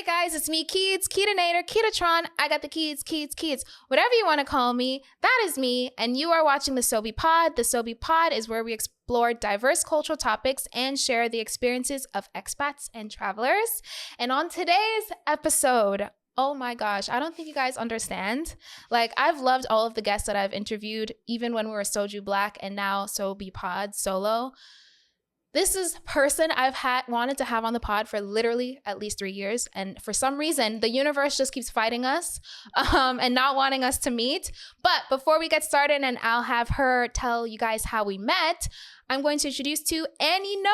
Hey guys, it's me, Keeds, Keetonator, Ketatron. I got the Keeds. Whatever you want to call me, that is me. And you are watching the Sobe Pod. The Sobe Pod is where we explore diverse cultural topics and share the experiences of expats and travelers. And on today's episode, oh my gosh, I don't think you guys understand. Like, I've loved all of the guests that I've interviewed, even when we were Soju Black and now Sobe Pod solo. This is a person I've wanted to have on the pod for literally at least 3 years. And for some reason, the universe just keeps fighting us and not wanting us to meet. But before we get started, and I'll have her tell you guys how we met, I'm going to introduce to Annie Nova.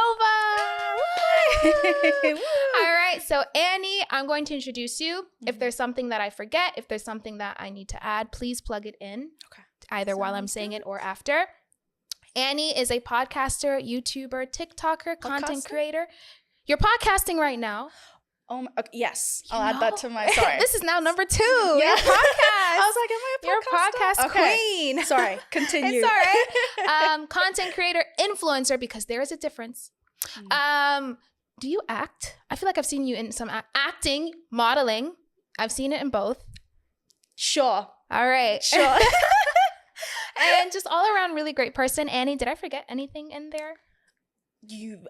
All right. So Annie, I'm going to introduce you. If there's something that I forget, if there's something that I need to add, please plug it in. Okay. Either while I'm saying it or after. Annie is a podcaster, YouTuber, TikToker, content creator. You're podcasting right now. Okay, yes, I'll add that to my. Sorry, this is now number 2. Yeah. Your podcast. I was like, am I a podcaster? You're a podcast queen. Sorry, continue. It's all right. Content creator, influencer, because there is a difference. Do you act? I feel like I've seen you in some acting, modeling. I've seen it in both. Sure. All right. Sure. And just all around really great person. Annie, did I forget anything in there? You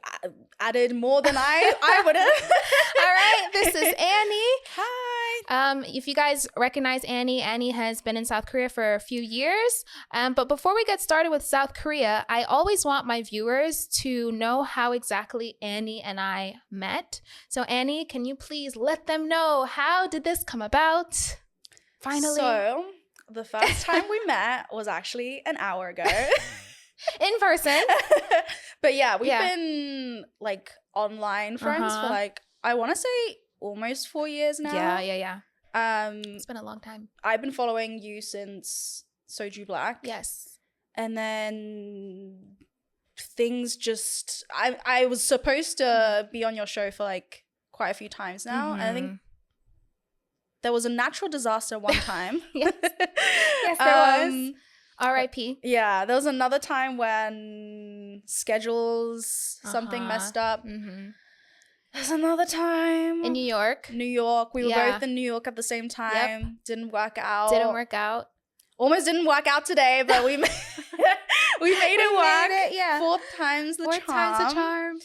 added more than I would have. All right, this is Annie. Hi. If you guys recognize Annie, Annie has been in South Korea for a few years. But before we get started with South Korea, I always want my viewers to know how exactly Annie and I met. So Annie, can you please let them know, how did this come about? Finally. So the first time we met was actually an hour ago. In person. But yeah, we've been like online friends for like, I want to say almost 4 years now. Yeah. It's been a long time. I've been following you since Soju Black. Yes. And then things just, I was supposed to be on your show for like quite a few times now. And I think there was a natural disaster one time. Yes, there was. R.I.P. Yeah, there was another time when schedules, something messed up. There's another time. In New York. We were both in New York at the same time. Yep. Didn't work out. Almost didn't work out today, but we made it work. Made it, yeah. Fourth time's the charm.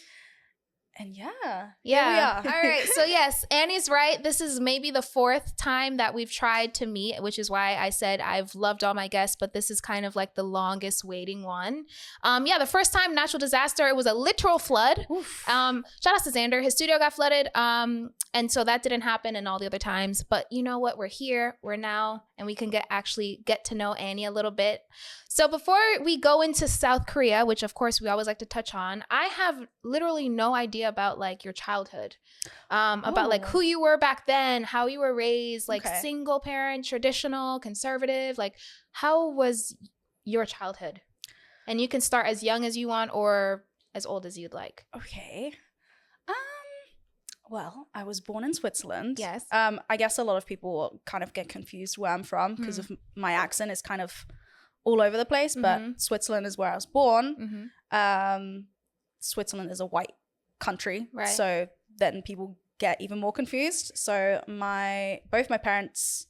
And yeah. Here we are. All right. So yes, Annie's right. This is maybe the 4th time that we've tried to meet, which is why I said I've loved all my guests, but this is kind of like the longest waiting one. The first time, natural disaster. It was a literal flood. Shout out to Xander. His studio got flooded. And so that didn't happen and all the other times. But you know what? We're here. We're now. And we can get to know Annie a little bit. So before we go into South Korea, which of course we always like to touch on, I have literally no idea about like your childhood, about like who you were back then, how you were raised, like single parent, traditional, conservative, like how was your childhood? And you can start as young as you want or as old as you'd like. Okay. Well, I was born in Switzerland. Yes. I guess a lot of people kind of get confused where I'm from because of my accent is kind of all over the place, but Switzerland is where I was born. Switzerland is a white country, right? So then people get even more confused. So both my parents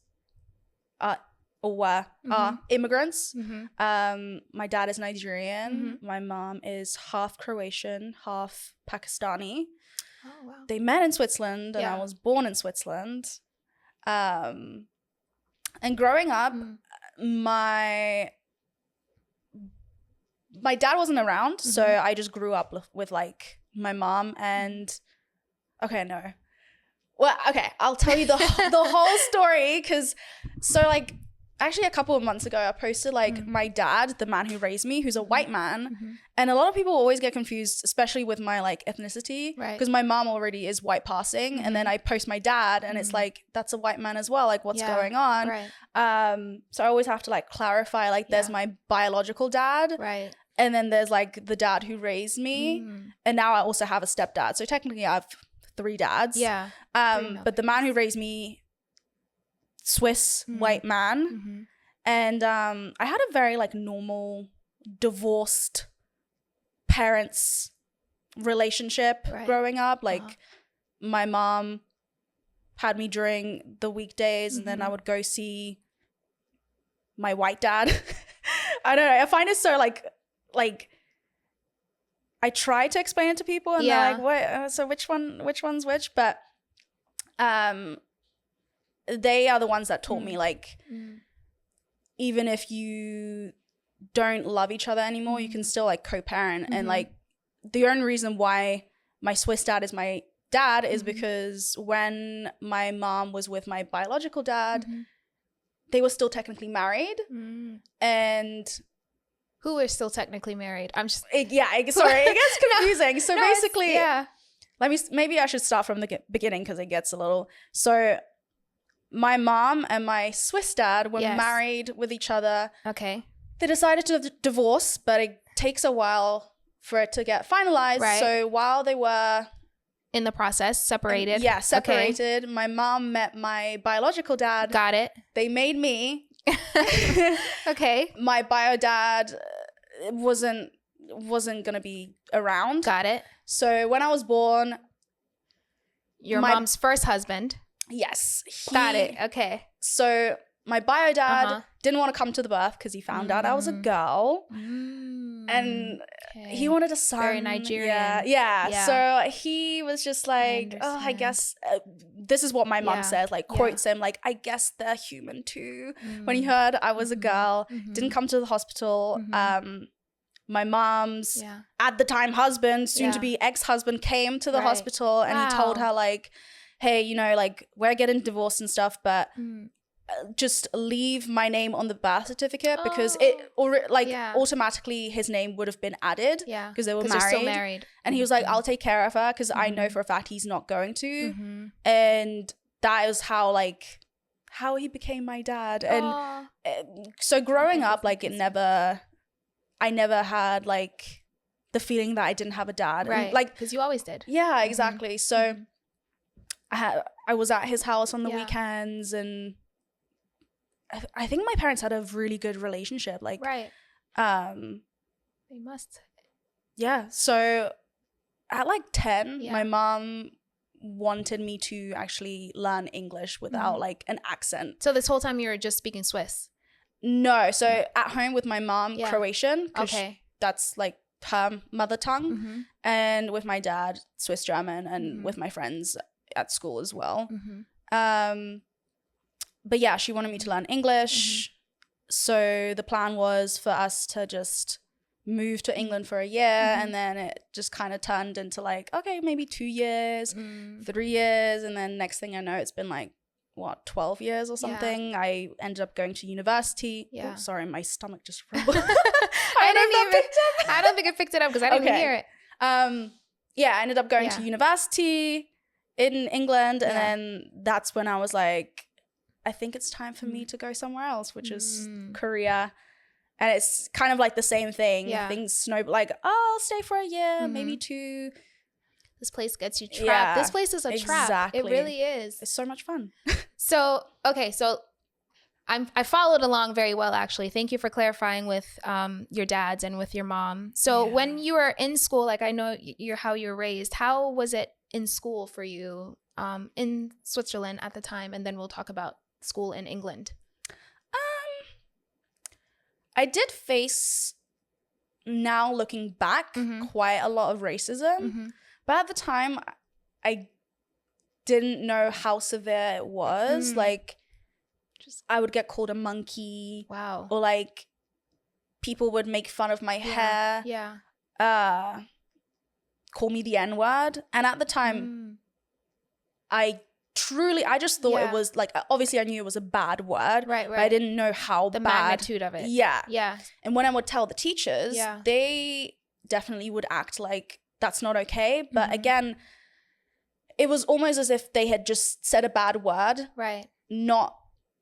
are immigrants. My dad is Nigerian. My mom is half Croatian, half Pakistani. Oh, wow. They met in Switzerland and I was born in Switzerland. And growing up, my dad wasn't around, so I just grew up with like my mom and I'll tell you the whole story because actually a couple of months ago I posted like my dad, the man who raised me, who's a white man, and a lot of people always get confused, especially with my like ethnicity, because my mom already is white passing, and then I post my dad and it's like, that's a white man as well, like what's going on, so I always have to like clarify, like there's my biological dad, and then there's like the dad who raised me, and now I also have a stepdad, so technically I have 3 dads, but the man who raised me, Swiss white man, and I had a very like normal divorced parents relationship growing up. Like my mom had me during the weekdays, and then I would go see my white dad. I don't know. I find it so like I try to explain it to people, and they're like, "What? So which one's which?" But they are the ones that taught me, like, even if you don't love each other anymore, you can still like co-parent. And like the only reason why my Swiss dad is my dad is because when my mom was with my biological dad, they were still technically married. And who are still technically married? I'm just sorry, it gets confusing. So basically, maybe I should start from the beginning because it gets a little. So my mom and my Swiss dad were married with each other. Okay. They decided to divorce, but it takes a while for it to get finalized. Right. So while they were in the process, separated. Separated. Okay. My mom met my biological dad. Got it. They made me. Okay. My bio dad wasn't gonna be around. Got it. So when I was born, your mom's first husband. Yes. Got it. Okay. So my bio dad didn't want to come to the birth because he found out I was a girl. And he wanted a son. Very Nigerian. Yeah. So he was just like, I guess this is what my mom says, like quotes him, like, I guess they're human too. When he heard I was a girl, didn't come to the hospital. My mom's at the time husband, soon to be ex-husband, came to the hospital, and he told her like, hey, you know, like, we're getting divorced and stuff, but just leave my name on the birth certificate because automatically his name would have been added because they were married. And he was like, I'll take care of her because I know for a fact he's not going to. And that is how he became my dad. And so growing up, like, I never had like the feeling that I didn't have a dad. Right. And, like, because you always did. Yeah, exactly. So I was at his house on the weekends, and I think my parents had a really good relationship. Like, they must. Yeah. So at like 10, my mom wanted me to actually learn English without like an accent. So this whole time you were just speaking Swiss? No. So at home with my mom, Croatian. Okay. That's like her mother tongue. And with my dad, Swiss German, and with my friends at school as well. But yeah, she wanted me to learn English. So the plan was for us to just move to England for a year, and then it just kind of turned into like, okay, maybe 2 years, 3 years, and then next thing I know, it's been like, what, 12 years or something. I ended up going to university. Oh, sorry, my stomach just rumbled. I don't think I picked it up because I didn't even hear it. I ended up going to university in England, and then that's when I was like, I think it's time for me to go somewhere else, which is Korea. And it's kind of like the same thing. Things snowball, like, I'll stay for a year, maybe 2. This place gets you trapped. This place is a trap. It really is. It's so much fun. So I followed along very well, actually. Thank you for clarifying with your dads and with your mom. So when you were in school, like, I know how you were raised, how was it in school for you in Switzerland at the time? And then we'll talk about school in England. I did face, now looking back, quite a lot of racism. But at the time, I didn't know how severe it was. Like, I would get called a monkey. Wow. Or like, people would make fun of my hair. Call me the N-word. And at the time, I just thought it was like, obviously I knew it was a bad word. Right. But I didn't know how the bad. magnitude of it. Yeah. And when I would tell the teachers, they definitely would act like that's not okay. But again, it was almost as if they had just said a bad word. Right. Not,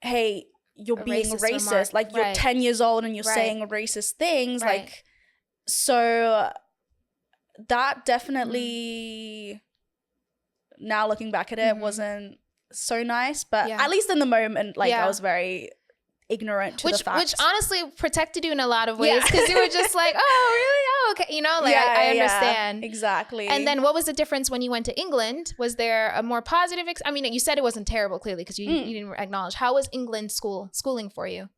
hey, you're being racist. Like, you're 10 years old and you're saying racist things. Like, so that definitely, now looking back at it, wasn't so nice. But at least in the moment, like, I was very ignorant to the facts. Which honestly protected you in a lot of ways, because you were just like, oh, really? oh, okay. You know, like I understand. Exactly. And then what was the difference when you went to England? Was there a more positive, I mean, you said it wasn't terrible, clearly, because you didn't acknowledge. How was England schooling for you?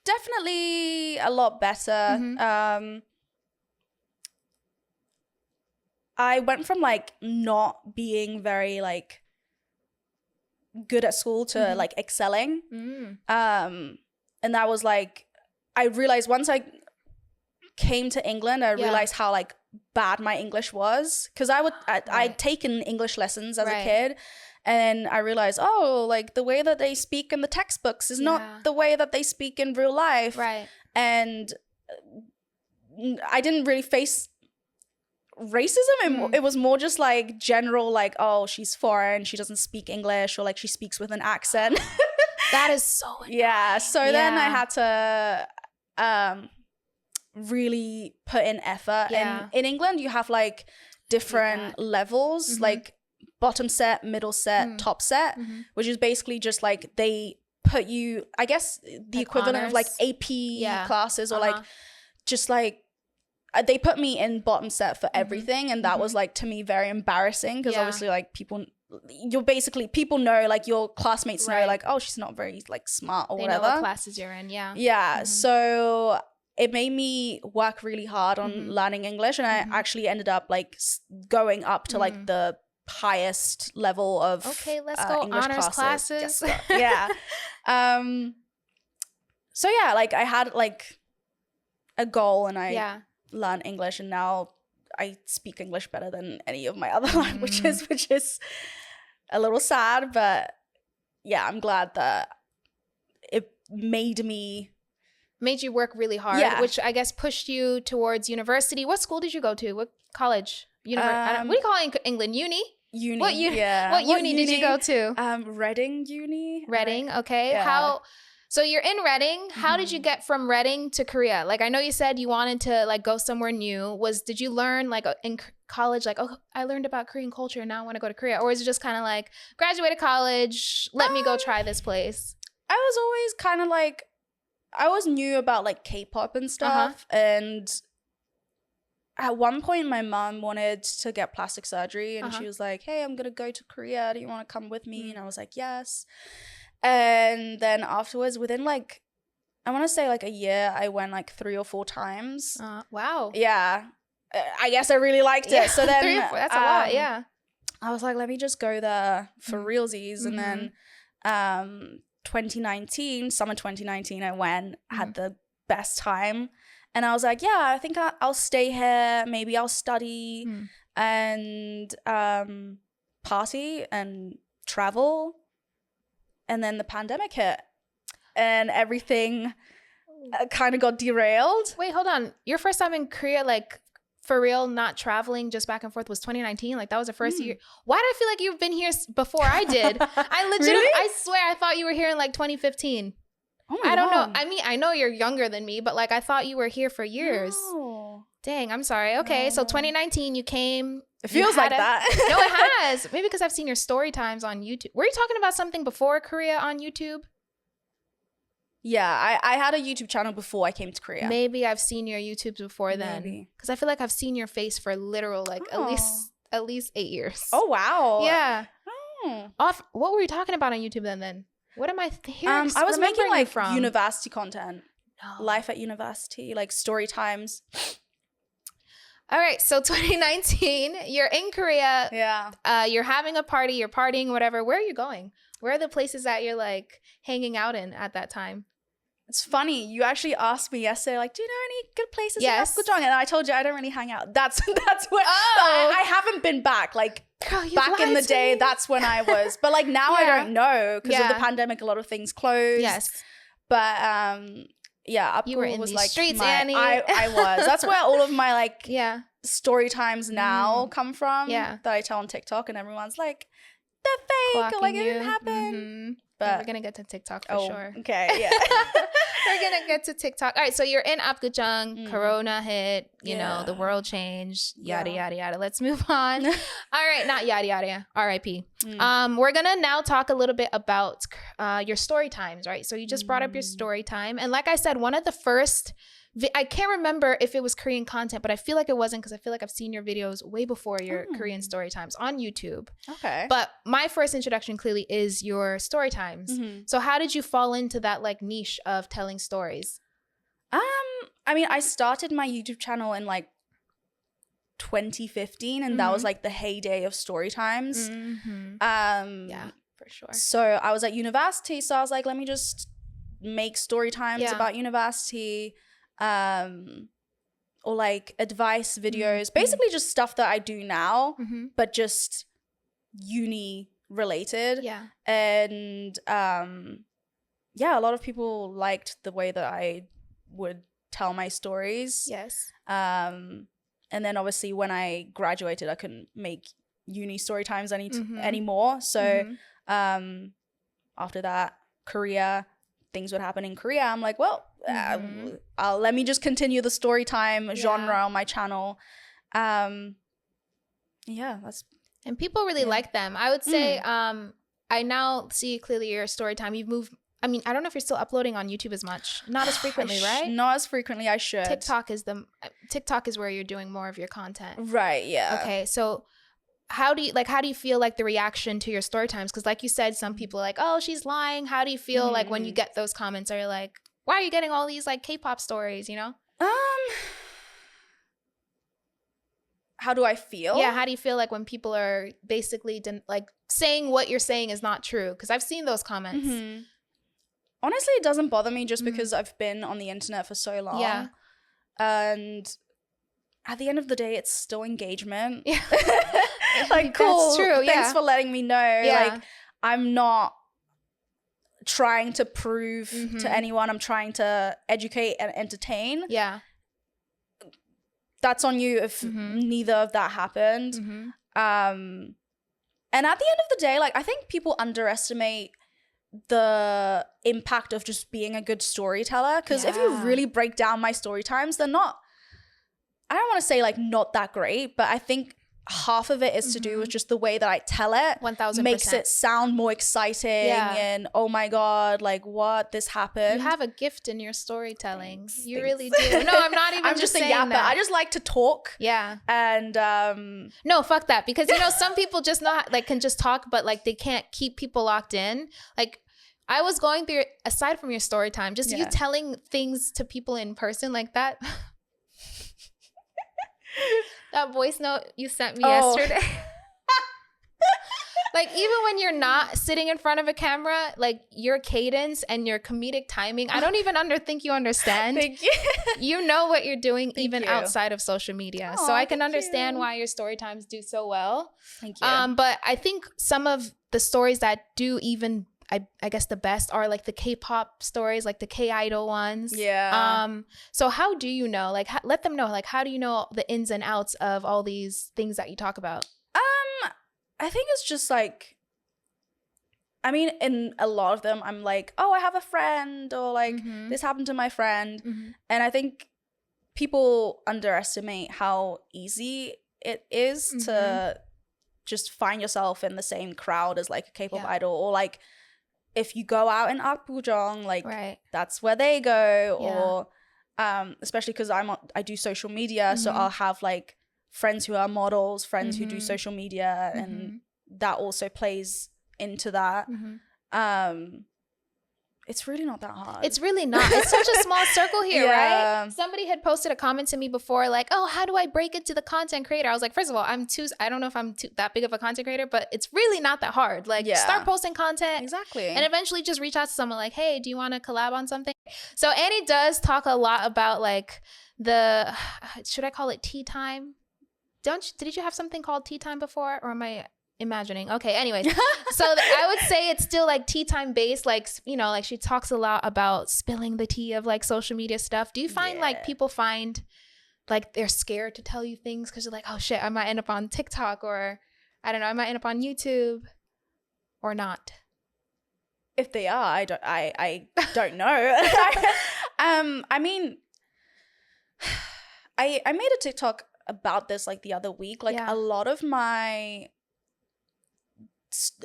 Definitely a lot better. I went from like not being very like good at school to like excelling. And that was like, I realized once I came to England, I realized how like bad my English was, because I'd taken English lessons as a kid, and I realized, oh, like the way that they speak in the textbooks is not the way that they speak in real life. And I didn't really face racism. It was more just like general, like, oh, she's foreign, she doesn't speak English, or like she speaks with an accent. That is so annoying. Then I had to really put in effort. And in England you have like different levels, like bottom set, middle set, top set, which is basically just like they put you, I guess the like equivalent honors of like AP classes, or like just like they put me in bottom set for everything. And that was like to me very embarrassing, because obviously like people know, like your classmates know, like, oh, she's not very like smart or whatever. They know what classes you're in. So it made me work really hard on learning English, and I actually ended up like going up to like the highest level of let's go English honors classes. So like I had like a goal, and I learned English, and now I speak English better than any of my other languages, which is a little sad, but yeah, I'm glad that it made you work really hard, which I guess pushed you towards university. What school did you go to? What college? What do you call it in England? Uni? What uni did you go to? Reading Uni. Reading, okay. Yeah. So you're in Reading. How did you get from Reading to Korea? Like, I know you said you wanted to like go somewhere new. Did you learn like in college, like, oh, I learned about Korean culture, now I want to go to Korea? Or is it just kind of like, graduated college, let me go try this place? I was always kind of like, I always knew about like K-pop and stuff. And at one point my mom wanted to get plastic surgery, and she was like, hey, I'm going to go to Korea. Do you want to come with me? And I was like, yes. And then afterwards, within like, I want to say like a year, I went like 3 or 4 times. Wow. Yeah. I guess I really liked it. So then 3 or 4, that's a lot. Yeah. I was like, let me just go there for realsies. And then summer 2019, I went, had the best time. And I was like, yeah, I think I'll stay here. Maybe I'll study and party and travel. And then the pandemic hit, and everything kind of got derailed. Wait, hold on. Your first time in Korea, like for real, not traveling, just back and forth, was 2019? Like that was the first year? Why do I feel like you've been here before I did? I legit, really? I swear I thought you were here in like 2015. Oh my God. I don't know. I mean, I know you're younger than me, but like I thought you were here for years. No. Dang, I'm sorry. Okay, so 2019 you came. It feels like that. No, it has. Maybe because I've seen your story times on YouTube. Were you talking about something before Korea on YouTube? Yeah, I had a YouTube channel before I came to Korea. Maybe I've seen your YouTubes before then. Because I feel like I've seen your face for literal like at least 8 years. Oh, wow. Yeah. What were you talking about on YouTube then? What am I hearing? I was making like university content. Life at university, like story times. All right, so 2019, you're in Korea. Yeah. You're having a party, you're partying, whatever. Where are you going? Where are the places that you're like hanging out in at that time? It's funny. You actually asked me yesterday, like, do you know any good places in Apgujeong? And I told you I don't really hang out. That's where I haven't been back. Like, girl, back in the day, that's when I was. But like now I don't know because of the pandemic. A lot of things closed. Yes. But yeah, you were in was these like streets, Annie. I was. That's where all of my like story times now come from. Yeah. That I tell on TikTok, and everyone's like, they're fake. Or, like it didn't happen. But we're gonna get to TikTok for sure. Okay, yeah. We're gonna get to TikTok. All right, so you're in Apgujeong, Corona hit, you know, the world changed, yada yada yada. Let's move on. All right, not yada yada, R.I.P. We're gonna now talk a little bit about your story times, right? So you just brought up your story time, and like I said, one of the first I can't remember if it was Korean content, but I feel like it wasn't, because I feel like I've seen your videos way before your Korean story times on YouTube. Okay. But my first introduction clearly is your story times. So how did you fall into that like niche of telling stories? I mean, I started my YouTube channel in like 2015, and that was like the heyday of story times. Yeah, for sure. So I was at university, so I was like, let me just make story times about university, or like advice videos, basically just stuff that I do now, but just uni related. Yeah. And yeah, a lot of people liked the way that I would tell my stories. Yes. And then obviously when I graduated, I couldn't make uni story times anymore. So after that, Korea, things would happen in Korea. I'm like, well, let me just continue the story time genre on my channel. Yeah, that's. And people really like them. I would say I now see clearly your story time. You've moved. I mean, I don't know if you're still uploading on YouTube as much. Not as frequently, right? Not as frequently. I should. TikTok is where you're doing more of your content. Right. Yeah. Okay. So how do you feel like the reaction to your story times? Because like you said, some people are like, oh, she's lying. How do you feel like when you get those comments? Are you like, why are you getting all these like K-pop stories, you know? How do I feel? Yeah, how do you feel like when people are basically like saying what you're saying is not true? Because I've seen those comments. Honestly, it doesn't bother me just because I've been on the internet for so long. Yeah. And at the end of the day, it's still engagement. Yeah. Like, cool. That's true. Thanks for letting me know. Yeah. Like, I'm not trying to prove to anyone. I'm trying to educate and entertain. Yeah. That's on you if neither of that happened. And at the end of the day, like, I think people underestimate the impact of just being a good storyteller, because if you really break down my story times, they're not, I don't want to say like not that great, but I think half of it is to do with just the way that I tell it. 1000%. Makes it sound more exciting and oh my god, like what, this happened. You have a gift in your storytelling. Thanks. You really do. No, I'm not even I'm just a yapper. I just like to talk. Yeah. And no, fuck that. Because you know, some people just not like can just talk, but like they can't keep people locked in. Like I was going through, aside from your story time, just you telling things to people in person like that. That voice note you sent me yesterday. Like even when you're not sitting in front of a camera, like your cadence and your comedic timing, I don't even think you understand. Thank you. You know what you're doing even you. outside of social media. So I can understand why your story times do so well. Thank you. But I think some of the stories that do even I guess the best are like the K-pop stories, like the K-idol ones. Yeah. So how do you know? Like, let them know. Like, how do you know the ins and outs of all these things that you talk about? I think it's just like, I mean, in a lot of them, I'm like, oh, I have a friend, or like this happened to my friend, and I think people underestimate how easy it is to just find yourself in the same crowd as like a K-pop idol, or like if you go out in apgujeong, like that's where they go, or especially because I do social media, so I'll have like friends who are models, friends who do social media, and that also plays into that. It's really not that hard. It's really not. It's such a small circle here, right? Somebody had posted a comment to me before, like, oh, how do I break into the content creator? I was like, first of all, I don't know if I'm that big of a content creator, but it's really not that hard. Like, start posting content. Exactly. And eventually just reach out to someone like, hey, do you want to collab on something? So Annie does talk a lot about like should I call it tea time? Did you have something called tea time before, or am I imagining? Okay, anyways. So I would say it's still like tea time based, like, you know, like she talks a lot about spilling the tea of like social media stuff. Do you find like people find like they're scared to tell you things because they're like, oh shit, I might end up on TikTok, or I don't know, I might end up on YouTube, or not? If they are, I don't know. I mean, I made a TikTok about this like the other week. Like a lot of my,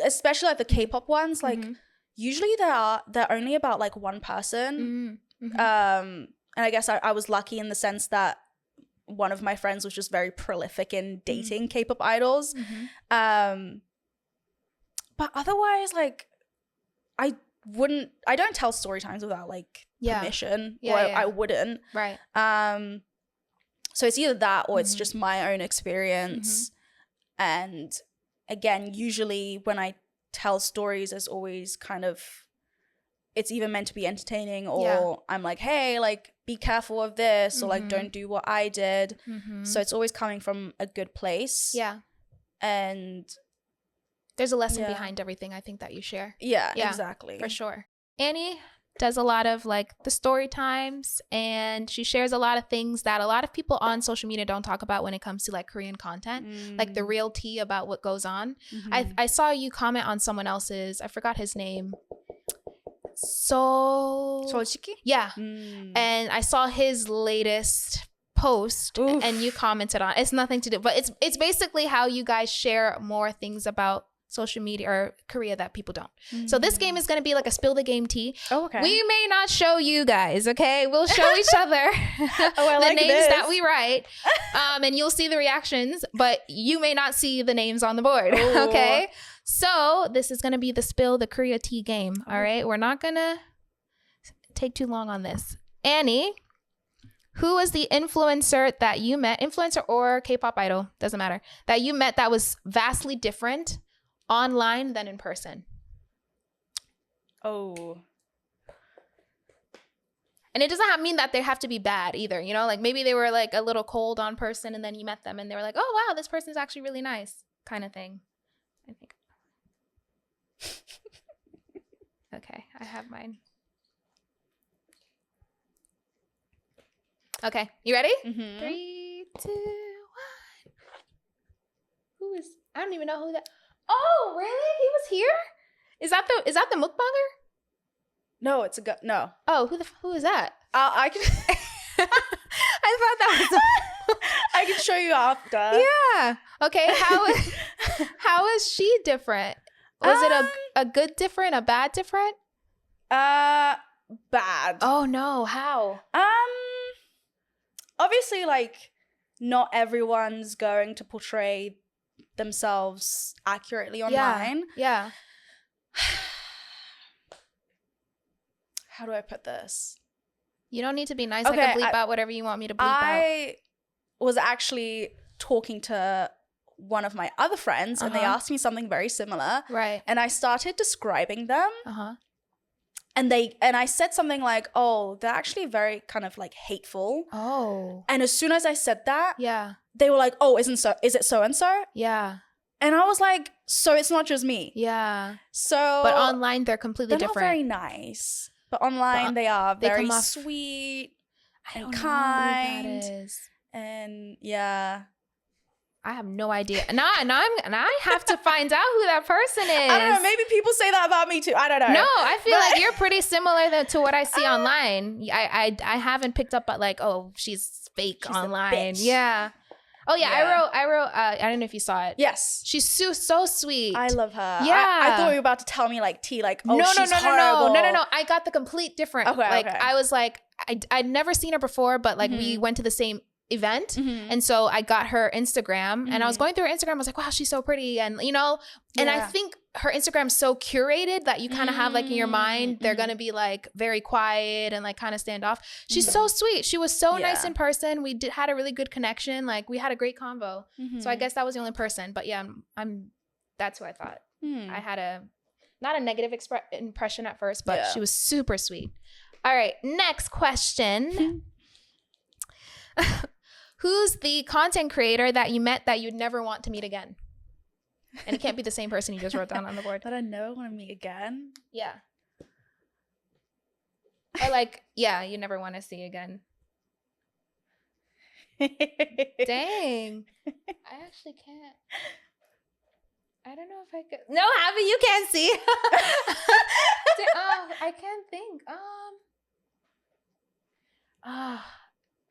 especially like the K-pop ones, like usually they're only about like one person. I guess I was lucky in the sense that one of my friends was just very prolific in dating K-pop idols. But otherwise, like, I don't tell story times without like permission, or I wouldn't. Right. So it's either that or it's just my own experience. And again, usually when I tell stories, there's always kind of, it's either meant to be entertaining or I'm like, hey, like, be careful of this, or like, don't do what I did. So it's always coming from a good place. Yeah. And there's a lesson behind everything, I think, that you share. Yeah, exactly. For sure. Annie does a lot of like the story times, and she shares a lot of things that a lot of people on social media don't talk about when it comes to like Korean content, like the real tea about what goes on. I saw you comment on someone else's, I forgot his name. Solchiki? Yeah. And I saw his latest post and you commented on it. It's nothing to do, but it's basically how you guys share more things about social media or Korea that people don't. So this game is going to be like a spill the game tea. Oh, okay. We may not show you guys, okay? We'll show each other the like names this. that we write, and you'll see the reactions, but you may not see the names on the board, okay? So this is going to be the spill the Korea tea game, all right? We're not going to take too long on this. Annie, who was the influencer that you met, influencer or K-pop idol, doesn't matter, that you met that was vastly different online than in person? Oh. And it doesn't mean that they have to be bad either, you know? Like maybe they were like a little cold on person and then you met them and they were like, oh, wow, this person's actually really nice kind of thing, I think. Okay, I have mine. Okay, you ready? 3, 2, 1. Who is? I don't even know who that. Oh, really? He was here? Is that the mukbanger? No, it's no. Oh, who is that? I can. I thought that was. I can show you after. Yeah. Okay. How is she different? Was it a good different, a bad different? Bad. Oh no, how? Obviously, like, not everyone's going to portray themselves accurately online. Yeah. How do I put this? You don't need to be nice. Okay, I can bleep out whatever you want me to bleep out. I was actually talking to one of my other friends and they asked me something very similar. Right. And I started describing them. And I said something like, oh, they're actually very kind of like hateful. Oh. And as soon as I said that, yeah, they were like, oh, is it so-and-so? Yeah. And I was like, so it's not just me. Yeah. So. But online, they're completely different. They're not very nice. But online, they are very sweet and kind. Know who that is. And yeah. I have no idea. And I have to find out who that person is. I don't know. Maybe people say that about me too. I don't know. No, I feel like you're pretty similar to what I see online. I haven't picked up, but like, oh, she's fake online. Yeah. Oh yeah, I wrote. I don't know if you saw it. Yes. She's so sweet. I love her. Yeah. I thought you were about to tell me like tea, like, oh, no, she's horrible. No. I got the complete different. Okay, like okay. I was like, I'd never seen her before, but like we went to the same event, and so I got her Instagram, and I was going through her Instagram. I was like, wow, she's so pretty, and you know, and I think her Instagram's so curated that you kind of have like in your mind they're gonna be like very quiet and like kind of stand off. She's so sweet. She was so nice in person. We had a really good connection. Like we had a great convo. So I guess that was the only person. But yeah, that's who I thought. I had not a negative impression at first, but she was super sweet. All right, next question. Who's the content creator that you met that you'd never want to meet again? And it can't be the same person you just wrote down on the board. That I never want to meet again? Yeah. Or like, yeah, you never want to see again. Dang. I actually can't. I don't know if I could. No, Abby, you can't see. I can't think.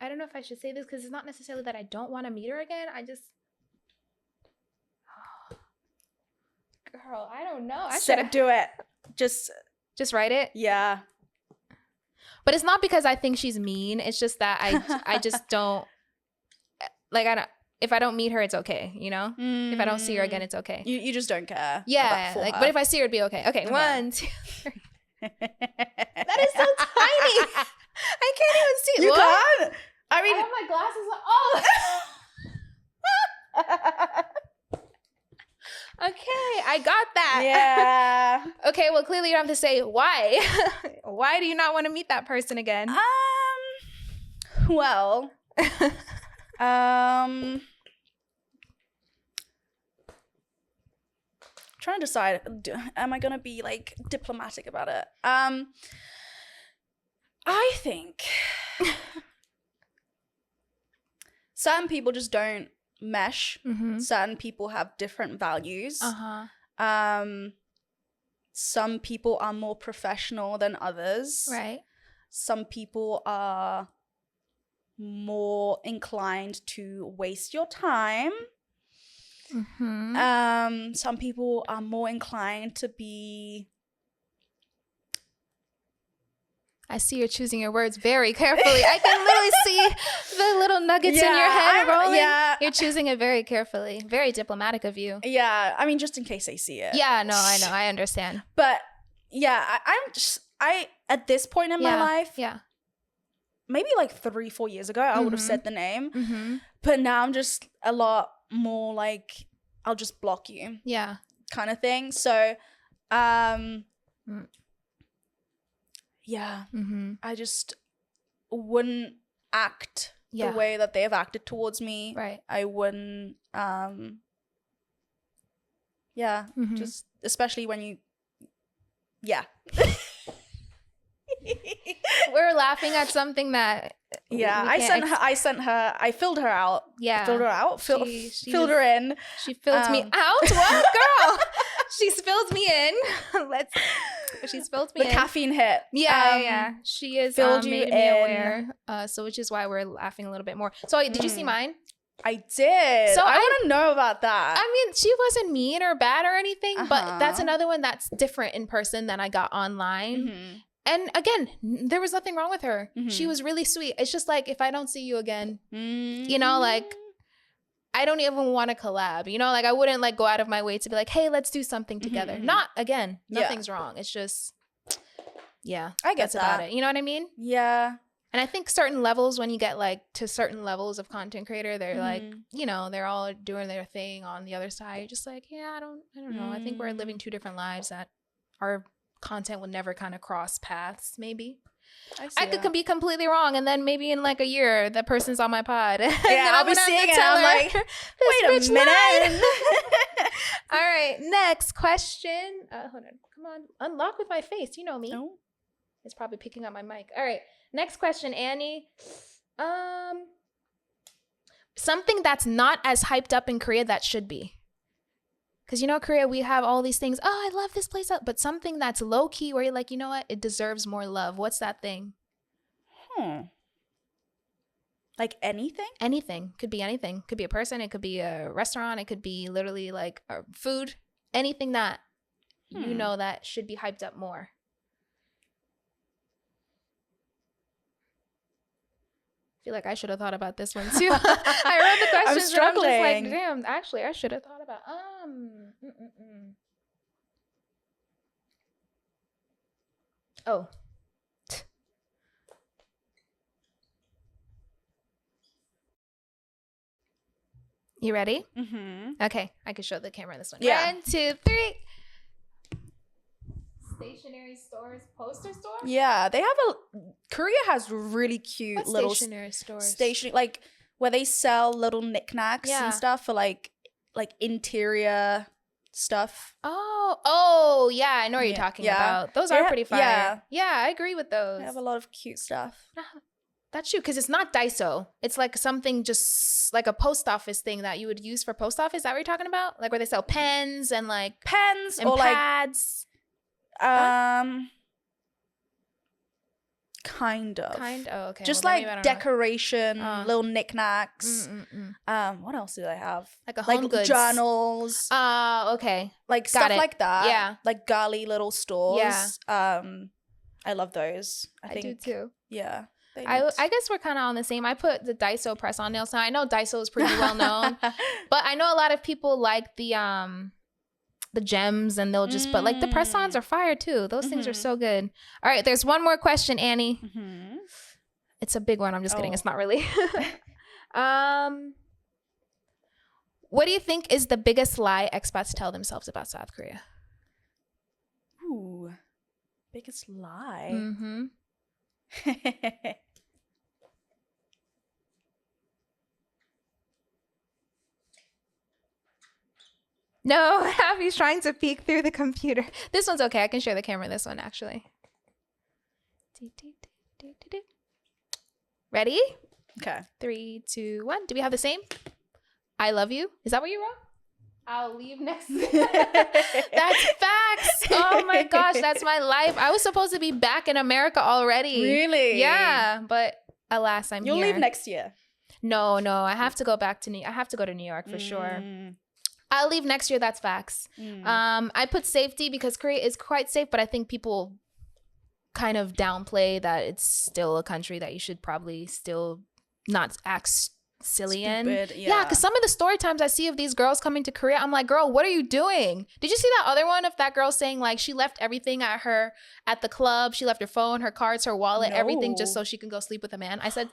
I don't know if I should say this because it's not necessarily that I don't want to meet her again. I just, girl, I don't know. Do it. Just write it. Yeah. But it's not because I think she's mean. It's just that I just don't like if I don't meet her, it's okay, you know? If I don't see her again, it's okay. You just don't care. Yeah, like, but if I see her, it'd be okay. Okay, 1, 2, 3. That is so tiny. I can't even see it. You can't? I mean, I have my glasses on. Oh. Okay, I got that. Yeah. Okay, well, clearly you don't have to say why. Why do you not want to meet that person again? Well, trying to decide, am I gonna be like diplomatic about it? I think certain people just don't mesh. Certain people have different values. Some people are more professional than others. Right. Some people are more inclined to waste your time. Some people are more inclined to be... I see you're choosing your words very carefully. I can literally see the little nuggets in your head rolling. Yeah. You're choosing it very carefully. Very diplomatic of you. Yeah. I mean, just in case they see it. Yeah, no, I know. I understand. But yeah, I at this point in my life, maybe like 3-4 years ago, I would have said the name. But now I'm just a lot more like, I'll just block you. Yeah. Kind of thing. So, yeah, I just wouldn't act the way that they have acted towards me. Right. I wouldn't, just especially when you, We're laughing at something that I filled her out. Yeah. Filled her out. Filled her in. She filled me out? What? Girl. She's filled me in. She's filled me in. The caffeine hit. Yeah. She is made me aware. So which is why we're laughing a little bit more. So did you see mine? I did. So I want to know about that. I mean, she wasn't mean or bad or anything, but that's another one that's different in person than I got online. And again, there was nothing wrong with her. She was really sweet. It's just like, if I don't see you again, you know, like, I don't even want to collab, you know, like I wouldn't like go out of my way to be like, hey, let's do something together. Not again, nothing's wrong. It's just, I guess that's about it. You know what I mean? Yeah. And I think certain levels, when you get like to certain levels of content creator, they're like, you know, they're all doing their thing on the other side. You're just like, yeah, I don't know. I think we're living 2 different lives that our content will never kind of cross paths. Maybe I could be completely wrong, and then maybe in like a year that person's on my pod. Yeah, I'll be seeing it. I'm like, wait a minute. All right, next question. Hold on, come on, unlock with my face. You know me. No. It's probably picking up my mic. All right, next question, Annie. Something that's not as hyped up in Korea that should be. Because, you know, Korea, we have all these things. Oh, I love this place. But something that's low key where you're like, you know what? It deserves more love. What's that thing? Like anything? Anything. Could be anything. Could be a person. It could be a restaurant. It could be literally like food. Anything that you know that should be hyped up more. I feel like I should have thought about this one too. I read the questions and I'm just like, damn, actually I should have thought about Oh. You ready? Okay, I can show the camera this one. Yeah. 1, 2, 3. Stationery stores, poster store? Yeah, they have Korea has really cute little stationery stores. Like where they sell little knickknacks and stuff for like interior stuff. Oh, yeah, I know what you're talking about. Those are pretty fire. Yeah, I agree with those. They have a lot of cute stuff. That's true, because it's not Daiso. It's like something just like a post office thing that you would use for post office. Is that what you're talking about? Like where they sell pens and like pens and or pads. Kind of. Oh, okay. Just well, like decoration, little knickknacks. What else do they have? Like a home goods. Journals. Okay. Like stuff like that. Yeah. Like girly little stores. Yeah. I love those. I do too. Yeah. I guess we're kind of on the same. I put the Daiso press-on nails. Now I know Daiso is pretty well known, but I know a lot of people like the gems, and they'll just but like the press-ons are fire too. Those things are so good. All right, there's one more question, Annie. It's a big one. I'm just kidding. It's not really. What do you think is the biggest lie expats tell themselves about South Korea? Ooh, biggest lie. No, Happy's trying to peek through the computer. This one's okay. I can share the camera. This one, actually. Ready? Okay. 3, 2, 1. Do we have the same? I love you. Is that what you wrote? I'll leave next. That's facts. Oh my gosh, that's my life. I was supposed to be back in America already. Really? Yeah, but alas, I'm here. You'll leave next year. No, I have to go back to I have to go to New York for sure. I'll leave next year. That's facts. I put safety because Korea is quite safe, but I think people kind of downplay that it's still a country that you should probably still not act silly in. Yeah, because some of the story times I see of these girls coming to Korea, I'm like, girl, what are you doing? Did you see that other one of that girl saying like she left everything at the club? She left her phone, her cards, her wallet, everything just so she can go sleep with a man. I said,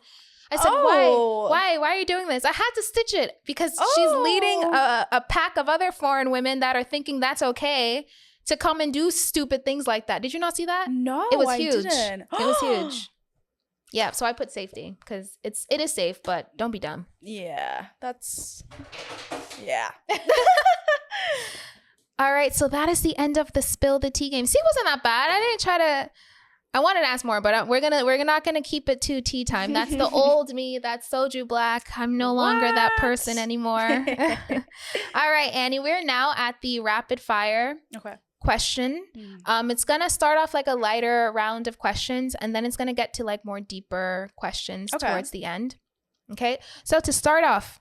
why are you doing this? I had to stitch it because she's leading a pack of other foreign women that are thinking that's okay to come and do stupid things like that. Did you not see that? No, it was huge. I didn't. It was huge. Yeah, so I put safety because it is safe, but don't be dumb. Yeah, yeah. All right, so that is the end of the spill the tea game. See, it wasn't that bad. I wanted to ask more, but we're not gonna keep it to tea time. That's the old me. That's Soju Black. I'm no longer that person anymore. All right, Annie, we're now at the rapid fire. Okay. Question. It's gonna start off like a lighter round of questions, and then it's gonna get to like more deeper questions towards the end. Okay, so to start off,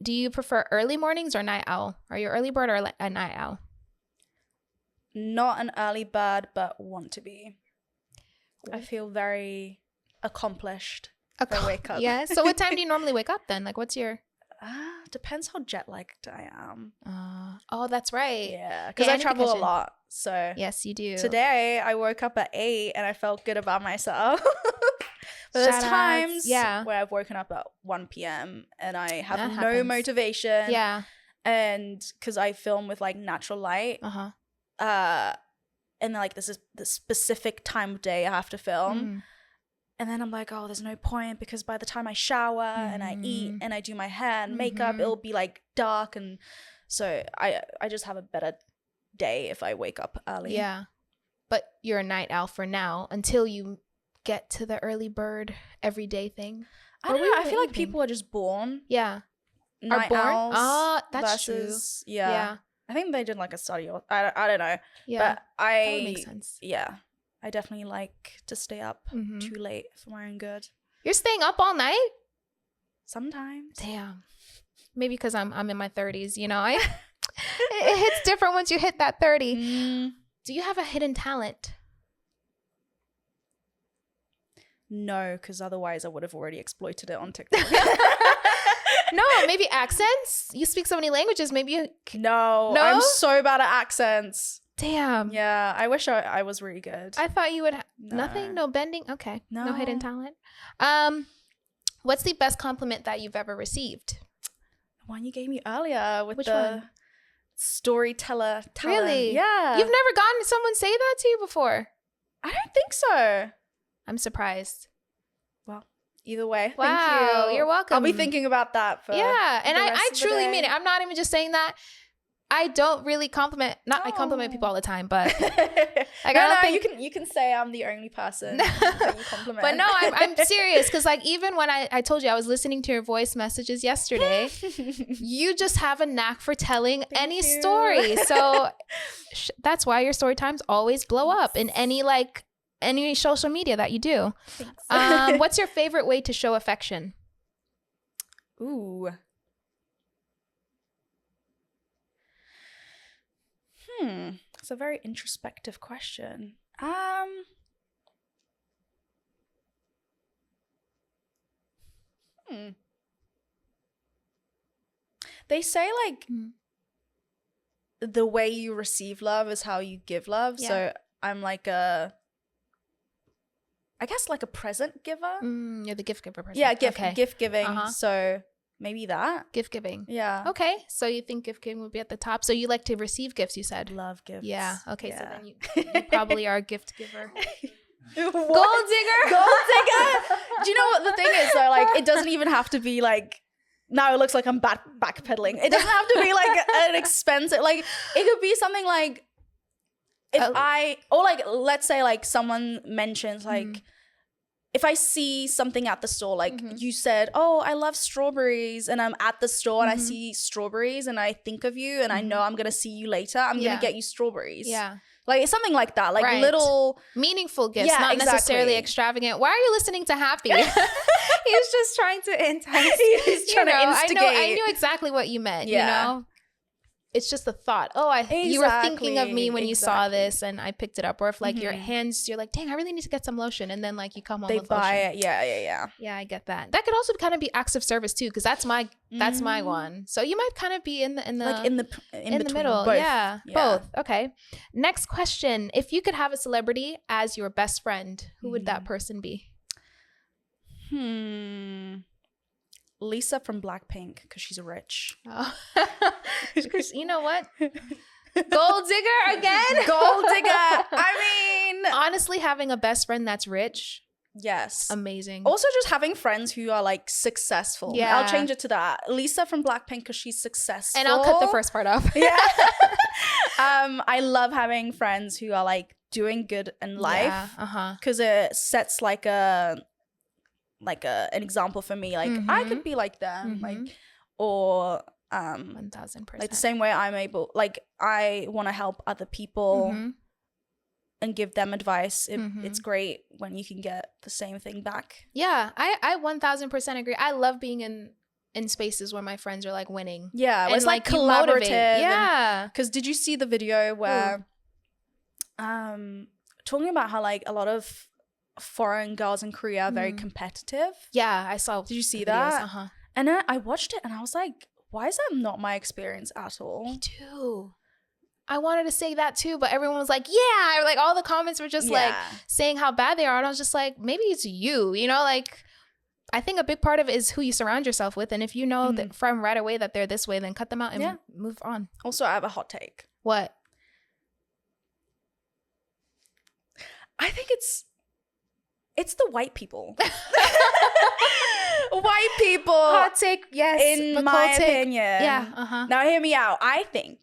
do you prefer early mornings or night owl? Are you early bird or a night owl? Not an early bird, but want to be. I feel very accomplished if I wake up. Yeah. So what time do you normally wake up then? Like, what's your? Depends how jet lagged I am. Oh, that's right. Yeah, because I travel a lot. So yes, you do. Today I woke up at 8 and I felt good about myself. But there's times where I've woken up at 1 p.m. and I have no motivation. Yeah. And because I film with like natural light. And like this is the specific time of day I have to film. And then I'm like, oh, there's no point because by the time I shower and I eat and I do my hair and makeup, it'll be like dark. And so I just have a better day if I wake up early. Yeah. But you're a night owl for now until you get to the early bird everyday thing. I don't know. I feel like people are just born. Yeah. Night owls. Oh, that's versus, true. Yeah. I think they did like a study or I don't know. Yeah. But that would make sense. Yeah. I definitely like to stay up too late for my own good. You're staying up all night? Sometimes. Damn. Maybe because I'm in my 30s, you know. It hits different once you hit that 30. Do you have a hidden talent? No, because otherwise I would have already exploited it on TikTok. No, maybe accents. You speak so many languages. Maybe you. No, I'm so bad at accents. Damn. Yeah, I wish I was really good. I thought you would. Nothing. No bending. Okay. No hidden talent. What's the best compliment that you've ever received? The one you gave me earlier with Which the one? Storyteller talent. Really? Yeah. You've never gotten someone say that to you before? I don't think so. I'm surprised. Well, either way. Wow, thank you. You're welcome. I'll be thinking about that for and the I rest of the truly day. mean it. I'm not even just saying that. I don't really compliment. I compliment people all the time, but you can say I'm the only person that you compliment. But no, I'm serious because like even when I told you I was listening to your voice messages yesterday, you just have a knack for telling any story. So that's why your story times always blow up in any social media that you do. What's your favorite way to show affection? Ooh. It's a very introspective question. They say like the way you receive love is how you give love. Yeah. So I'm like I guess like a present giver. You're the gift giver person. Yeah, Okay. gift giving. So maybe that. Gift giving. Yeah. Okay. So you think gift giving would be at the top. So you like to receive gifts, you said. Love gifts. Yeah. Okay. Yeah. So then you probably are a gift giver. What? Gold digger. Gold digger. Do you know what the thing is though? Like, it doesn't even have to be like, now it looks like I'm backpedaling. It doesn't have to be like an expensive, like it could be something like or like, let's say like someone mentions like, if I see something at the store, like you said, oh, I love strawberries, and I'm at the store and I see strawberries and I think of you and I know I'm going to see you later, I'm going to get you strawberries. Yeah. Like, it's something like that, like little meaningful gifts, not necessarily extravagant. Why are you listening to Happy? He was just trying to entice. He's trying to instigate. I knew exactly what you meant, you know? It's just a thought. Oh, you were thinking of me when you saw this and I picked it up. Or if like your hands, you're like, dang, I really need to get some lotion. And then like you come home with lotion. They buy it. Yeah. Yeah, I get that. That could also kind of be acts of service too, because that's my one. So you might kind of be in the middle. Both. Yeah, both. Okay. Next question. If you could have a celebrity as your best friend, who would that person be? Lisa from Blackpink, because she's rich. Oh. Because you know what? Gold digger again? Gold digger. I mean, honestly, having a best friend that's rich. Yes. Amazing. Also, just having friends who are like successful. Yeah. I'll change it to that. Lisa from Blackpink, because she's successful. And I'll cut the first part off. Yeah. I love having friends who are like doing good in life. Because it sets like an example for me, like I could be like them, like, or 1000%, like the same way I'm able, like I want to help other people and give them advice. It's great when you can get the same thing back. Yeah, I 1000% agree. I love being in spaces where my friends are like winning. Yeah, and it's like collaborative. Yeah, because did you see the video where talking about how like a lot of foreign girls in Korea are very competitive? Yeah, I saw. Did you see that? And then I watched it and I was like, why is that not my experience at all? Me too. I wanted to say that too, but everyone was like, yeah. Like all the comments were just like saying how bad they are. And I was just like, maybe it's you, you know, like I think a big part of it is who you surround yourself with. And if you know that from right away that they're this way, then cut them out and move on. Also, I have a hot take. What? I think it's the white people. White people. Hot take, yes. In my opinion. Yeah. Now hear me out. I think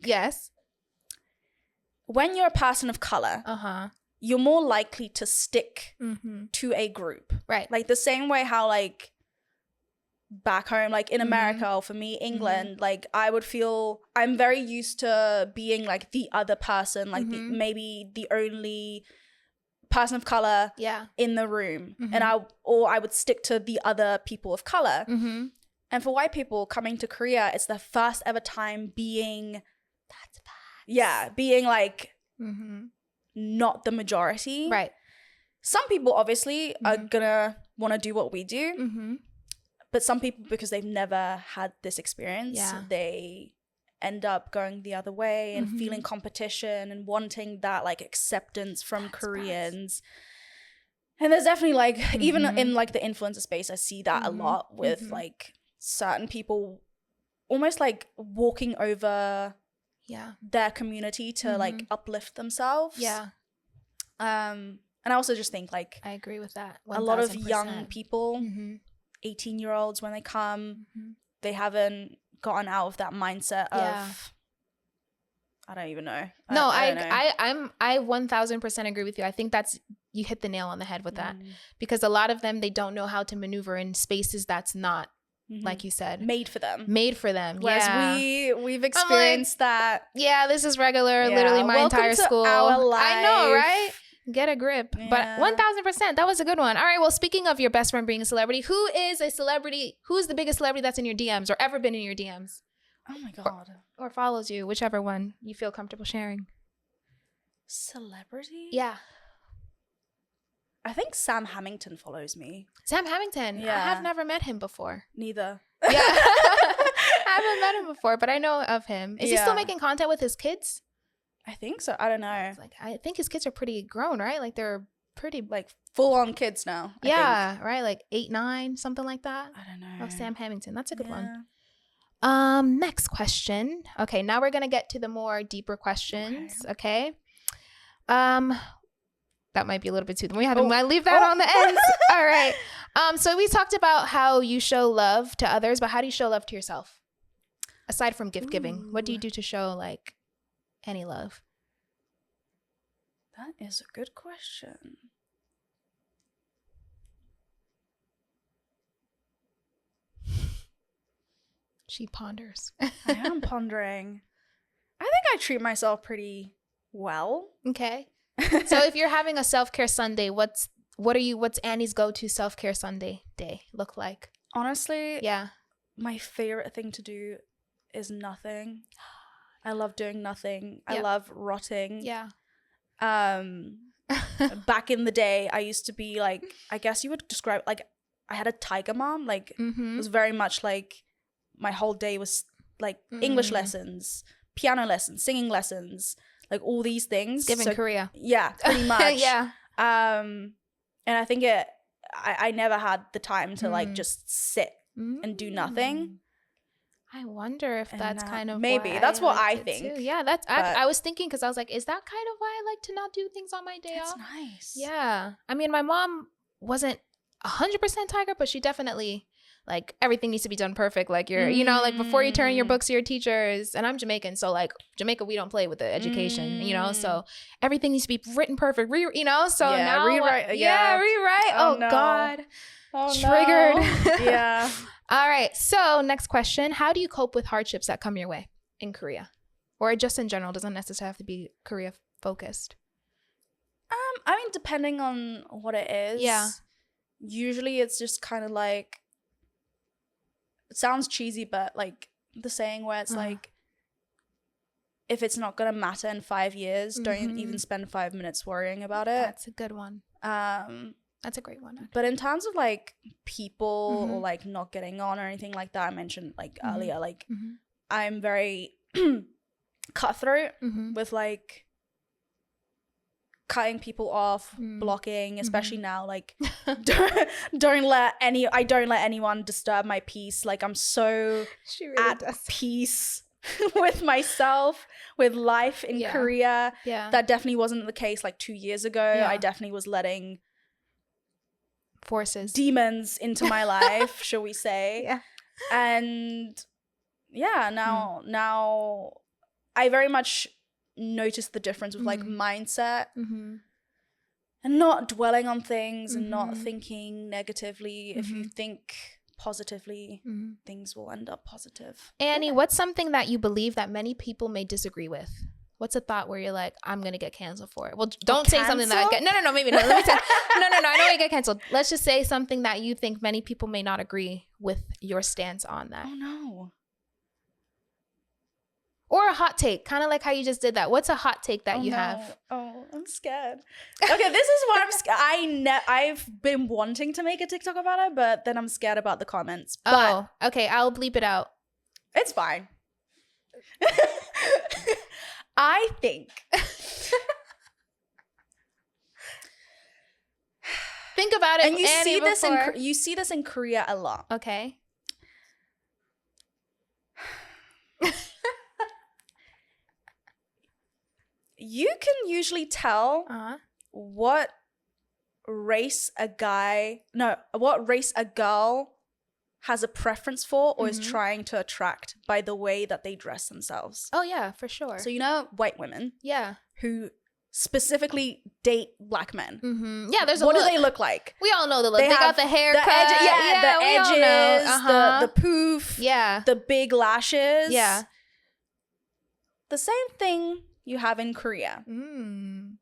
when you're a person of color, you're more likely to stick to a group. Right. Like the same way how like back home, like in America, or for me, England, like I would feel I'm very used to being like the other person, like maybe the only person of color in the room, and I would stick to the other people of color. And for white people coming to Korea, it's their first ever time being being like not the majority. Right. Some people obviously are gonna want to do what we do, but some people, because they've never had this experience, they end up going the other way and feeling competition and wanting that like acceptance from Koreans. And there's definitely like even in like the influencer space, I see that a lot with like certain people almost like walking over their community to like uplift themselves. And I also just think like I agree with that 1000%. A lot of young people, 18-year-olds, when they come, they haven't gotten out of that mindset of I don't even know. I 1000% agree with you. I think you hit the nail on the head with that, because a lot of them, they don't know how to maneuver in spaces that's not like you said made for them. Whereas we've experienced that. Yeah, this is regular. Literally my entire school. Our life. I know, right? Get a grip. But 1000%, that was a good one. All right, well, speaking of your best friend being a celebrity, who's the biggest celebrity that's in your DMs or ever been in your DMs? Oh my god. Or follows you, whichever one you feel comfortable sharing. Celebrity? Yeah. I think Sam Hamilton follows me. Sam Hamilton. Yeah. I have never met him before. Neither. Yeah. I haven't met him before, but I know of him. Is he still Yeah. making content with his kids? I think so. I don't know. Like, I think his kids are pretty grown, right? Like they're pretty Like full on kids now. I think. right? Like 8, 9, something like that. I don't know. Oh, Sam Hamilton. That's a good one. Yeah. Next question. Okay, now we're gonna get to the more deeper questions. Okay. That might be a little bit too. We have to leave that on the ends. All right. So we talked about how you show love to others, but how do you show love to yourself? Aside from gift giving, what do you do to show like any love? That is a good question. She ponders. I am pondering. I think I treat myself pretty well. Okay. So if you're having a self-care Sunday, what's Annie's go-to self-care Sunday day look like? Honestly, Yeah. my favorite thing to do is nothing. I love doing nothing. I Yep. love rotting. Yeah. Back in the day, I used to be like, I guess you would describe, like, I had a tiger mom. Like, it was very much like my whole day was like English lessons, piano lessons, singing lessons, like all these things. Given Korea. Yeah, pretty much. Yeah. And I think I never had the time to like just sit and do nothing. I wonder if And that's kind of maybe. why That's what I liked it think. too. Yeah, that's But- I was thinking because I was like, is that kind of why I like to not do things on my day That's off? nice. Yeah. I mean, my mom wasn't 100% tiger, but she definitely like everything needs to be done perfect. Like you're, you know, like before you turn your books to your teachers, and I'm Jamaican, so like Jamaica, we don't play with the education, you know, so everything needs to be written perfect, you know, so Yeah, now rewrite. rewrite. Oh, Oh, no. God. Oh, Triggered. No. Yeah. All right. So next question. How do you cope with hardships that come your way in Korea? Or just in general, doesn't necessarily have to be Korea focused. I mean, depending on what it is. Yeah. Usually it's just kind of like, it sounds cheesy, but like the saying where it's like, if it's not going to matter in 5 years, don't even spend 5 minutes worrying about it. That's a good one. That's a great one. But in terms of like people or like not getting on or anything like that, I mentioned like earlier, like I'm very cutthroat with like cutting people off, blocking, especially now, like don't let anyone disturb my peace. Like I'm so She really at does. peace with myself, with life in Korea. Yeah. That definitely wasn't the case like 2 years ago. Yeah. I definitely was letting Forces. demons into my life, shall we say. Yeah. And yeah, now I very much noticed the difference with like mindset and not dwelling on things and not thinking negatively. If you think positively, things will end up positive. Annie, what's something that you believe that many people may disagree with? What's a thought where you're like, I'm going to get canceled for it? Well, don't say something that no, maybe not. Let me say, no, I don't want to get canceled. Let's just say something that you think many people may not agree with your stance on that. Oh no. Or a hot take, kind of like how you just did that. What's a hot take that you have? Oh, I'm scared. Okay, this is what I'm scared. I've been wanting to make a TikTok about it, but then I'm scared about the comments. But Okay, I'll bleep it out. it's fine. I think Think about it, and you Annie, see this in Korea a lot. Okay. You can usually tell what race a girl has a preference for or is trying to attract by the way that they dress themselves. Oh yeah, for sure. So you know white women Yeah. who specifically date black men. Yeah, there's a What look. do they look like? We all know the look. They have got the haircut. the we all know. edges, the poof, Yeah. the big lashes. Yeah. The same thing you have in Korea. Who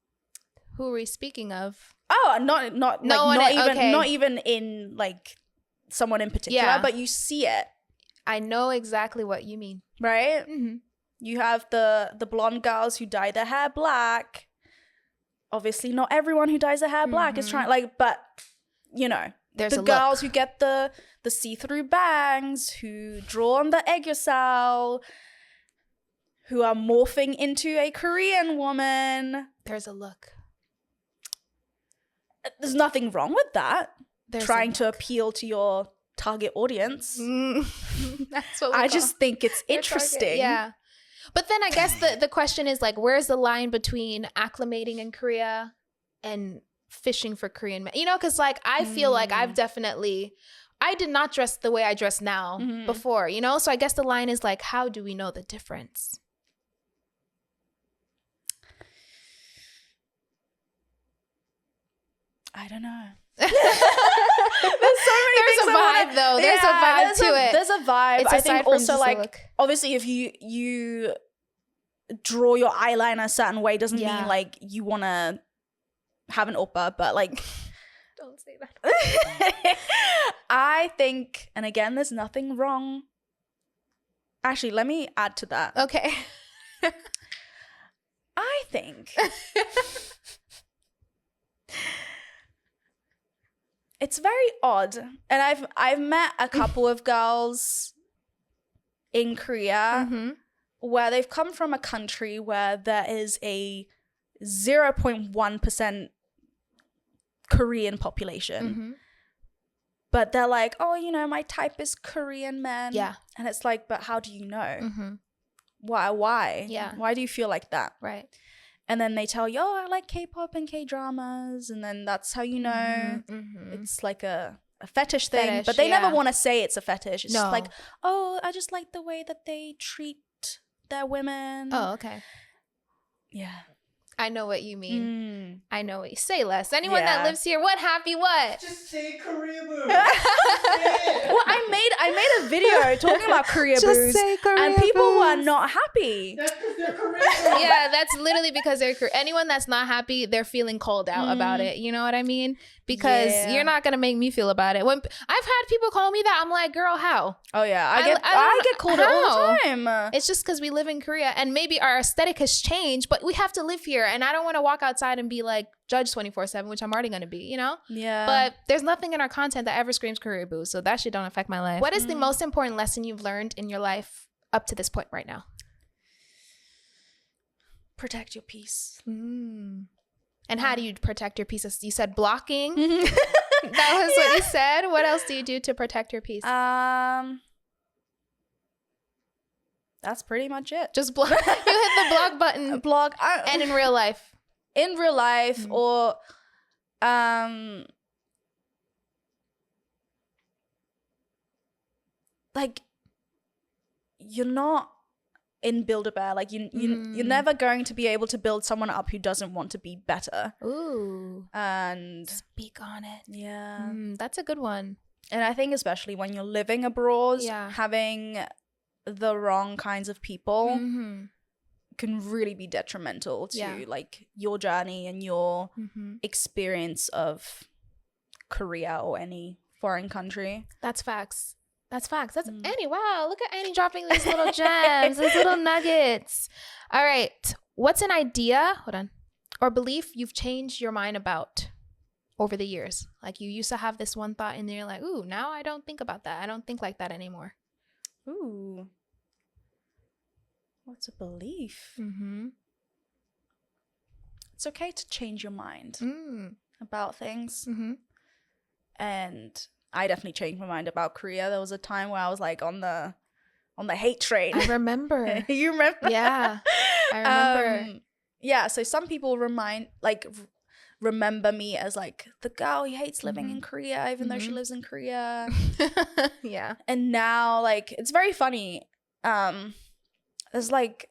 are we speaking of? Oh, not even in like someone in particular, Yeah. but you see it, I know exactly what you mean. right? You have the blonde girls who dye their hair black. obviously not everyone who dyes their hair black is trying, like, but you know, There's the a girls look. who get the see-through bangs, who draw on the egg who are morphing into a Korean woman. There's a look. There's nothing wrong with that. There's Trying a to look. appeal to your target audience. That's what we I call just think it's your target. interesting. Yeah. But then I guess the question is like, where's the line between acclimating in Korea and fishing for Korean men? You know, because like I feel like I did not dress the way I dress now before, you know? So I guess the line is like, how do we know the difference? I don't know. There's so many a things I vibe wanna- though. There's a vibe to it. There's a vibe. It's I aside think from also just a like look. obviously if you draw your eyeliner a certain way doesn't Yeah. mean like you want to have an oppa, but like Don't say that. I think, and again, there's nothing wrong. Actually, let me add to that. Okay. I think it's very odd, and I've met a couple of girls in Korea Mm-hmm. where they've come from a country where there is a 0.1% Korean population. Mm-hmm. But they're like, oh, you know, my type is Korean men. Yeah. And it's like, but how do you know? Mm-hmm. Why? Yeah. Why do you feel like that? Right. And then they tell you, oh, I like K-pop and K-dramas. And then that's how you know Mm-hmm. it's like a fetish thing. Fetish, but they never yeah. want to say it's a fetish. It's No. just like, oh, I just like the way that they treat their women. Oh, okay. Yeah. I know what you mean. Mm. I know what you say, Les. Anyone that Yeah. lives here, what happy what? Just say Korea boo. Well, I made a video talking about Korea boos, and people were not happy. That's because they're Korean. boo. Yeah, that's literally because anyone that's not happy, they're feeling called out about it. You know what I mean? Because Yeah. you're not gonna make me feel about it. When I've had people call me that, I'm like, girl, how? Oh yeah, I don't- get called out all how? the time. It's just because we live in Korea and maybe our aesthetic has changed, but we have to live here. And I don't want to walk outside and be like judged 24/7, which I'm already gonna be, you know? Yeah. But there's nothing in our content that ever screams career boost, so that shit don't affect my life. What is the most important lesson you've learned in your life up to this point right now? protect your peace. And how do you protect your peace? You said blocking. That was what you said. What else do you do to protect your peace? That's pretty much it. Just block. You hit the block button. Blog And in real life. in real life or like you're not in Build-A-Bear. Like you're never going to be able to build someone up who doesn't want to be better. Ooh. And Speak on it. yeah. That's a good one. And I think especially when you're living abroad, Yeah. having the wrong kinds of people Mm-hmm. can really be detrimental to Yeah. like your journey and your Mm-hmm. experience of Korea or any foreign country. That's facts. That's facts. That's Annie. Wow. Look at Annie dropping these little gems, these little nuggets. All right. What's an idea, or belief you've changed your mind about over the years? Like you used to have this one thought and then you're like, ooh, now I don't think about that. I don't think like that anymore. Ooh. What's a belief? Mm-hmm. It's okay to change your mind Mm. about things. Mm-hmm. And I definitely changed my mind about Korea. There was a time where I was like on the hate train. I remember. You remember? Yeah. I remember. Yeah, so some people remember me as like the girl who hates living in Korea even though she lives in Korea. Yeah. And now like it's very funny. There's like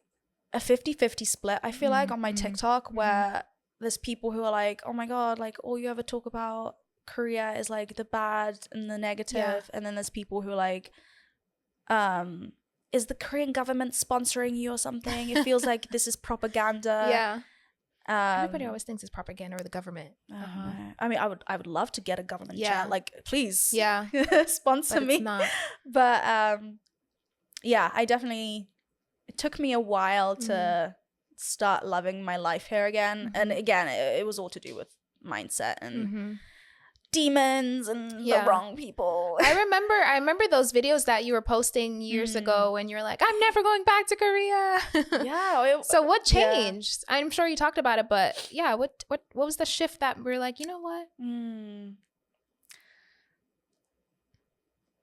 a 50-50 split, I feel like, on my TikTok where there's people who are like, oh my god, like all you ever talk about Korea is like the bad and the negative. Yeah. And then there's people who are like, is the Korean government sponsoring you or something? It feels like this is propaganda. Yeah. Everybody Um, always thinks it's propaganda or the government. I don't know. I mean, I would love to get a government Yeah. chat. Like, please, Yeah. sponsor But me. it's not. But yeah, I definitely. It took me a while to start loving my life here again. And again, it was all to do with mindset and demons and the wrong people. I remember those videos that you were posting years ago when you're like, I'm never going back to Korea. Yeah. So what changed? I'm sure you talked about it, but yeah, what was the shift that we're like, you know what?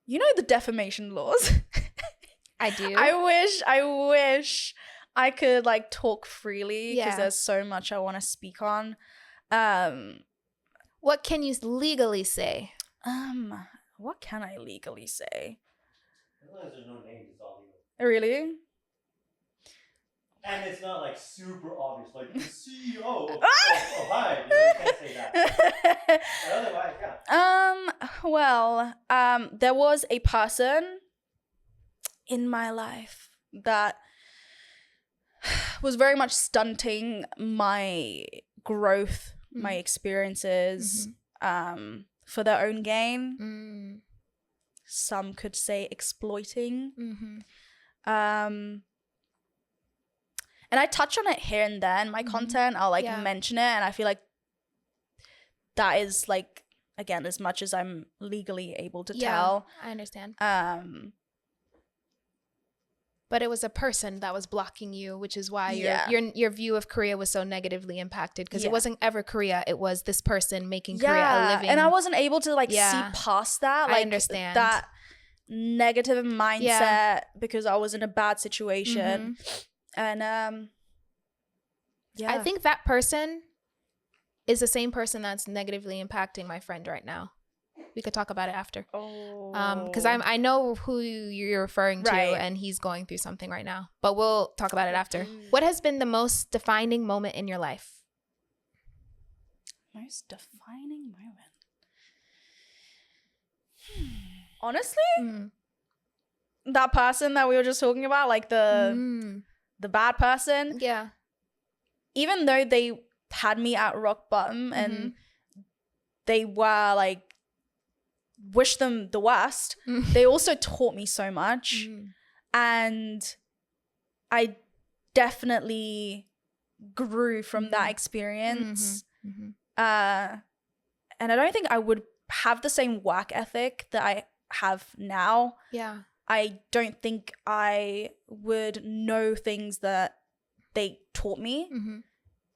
You know the defamation laws? I do. I wish I could like talk freely because Yeah. there's so much I want to speak on. What can you legally say? What can I legally say? As long as there's no names, it's all legal. Really? And it's not like super obvious, like the CEO of hi. You can't say that. But otherwise, yeah. There was a person in my life that was very much stunting my growth, my experiences, for their own gain. Some could say exploiting. And I touch on it here and there in my content. I'll like mention it, and I feel like that is like, again, as much as I'm legally able to tell. I understand. But it was a person that was blocking you, which is why your view of Korea was so negatively impacted, because it wasn't ever Korea. It was this person making Korea a living. And I wasn't able to like see past that. Like, I understand. that negative mindset because I was in a bad situation. And I think that person is the same person that's negatively impacting my friend right now. We could talk about it after. Because I know who you're referring to, and he's going through something right now. But we'll talk about it after. What has been the most defining moment in your life? Most defining moment. Honestly, that person that we were just talking about, like the bad person. Yeah. Even though they had me at rock bottom and they were like, wish them the worst, they also taught me so much. And I definitely grew from that experience. And I don't think I would have the same work ethic that I have now. Yeah. I don't think I would know things that they taught me,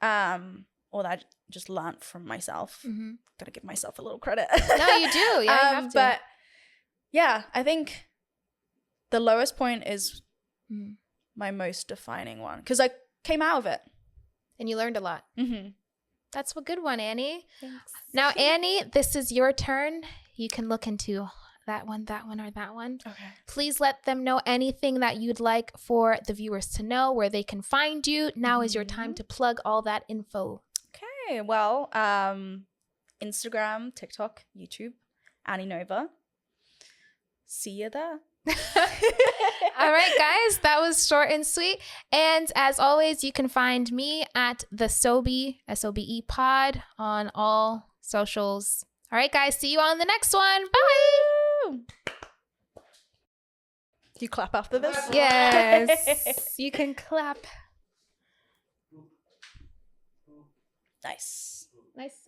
or that I just learned from myself. Gotta give myself a little credit. No, you do. Yeah, you have to. But yeah, I think the lowest point is my most defining one, because I came out of it. And you learned a lot. That's a good one, Annie. Thanks. Now, Annie, this is your turn. You can look into that one, or that one. Okay. Please let them know anything that you'd like for the viewers to know, where they can find you. Now is your time to plug all that info. Okay, well, Instagram, TikTok, YouTube, Annie Nova. See you there. All right, guys, that was short and sweet. And as always, you can find me at the Sobe, SOBE pod on all socials. All right, guys, see you on the next one. Bye. Do you clap after this? Yes, you can clap. Nice. Nice.